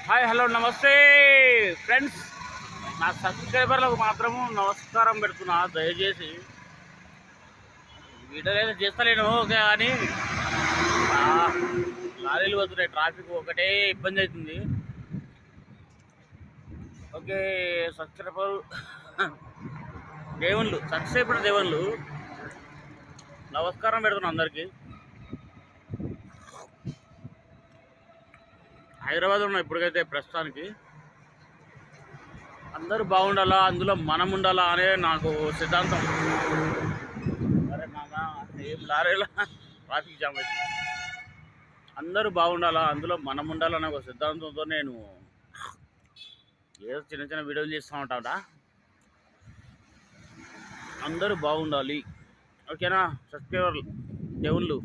Hi hello నమస్తే friends. నా సబ్స్క్రైబర్లకు మాత్రము నమస్కారం పెడుతున్నా. దయచేసి వీడియోలు అయితే చేస్తలేను కానీ లారీలు వస్తున్నాయి, ట్రాఫిక్ ఒకటే ఇబ్బంది అవుతుంది. ఓకే, సబ్స్క్రైబర్ దేవుళ్ళు నమస్కారం పెడుతున్నా అందరికీ. హైదరాబాద్ ఉన్నా ఇప్పటికైతే ప్రస్తుతానికి. అందరూ బాగుండాలా, అందులో మనం ఉండాలా అనే నాకు సిద్ధాంతం. అరే మామా, ఏం లారీలో ట్రాఫిక్ జామ్ అవుతుంది. అందరూ బాగుండాలా, అందులో మనం ఉండాలనే ఒక సిద్ధాంతంతో నేను ఏదో చిన్న చిన్న వీడియోలు చేస్తూ ఉంటాడా. అందరూ బాగుండాలి, ఓకేనా సబ్స్క్రైబర్లు దేవుళ్ళు.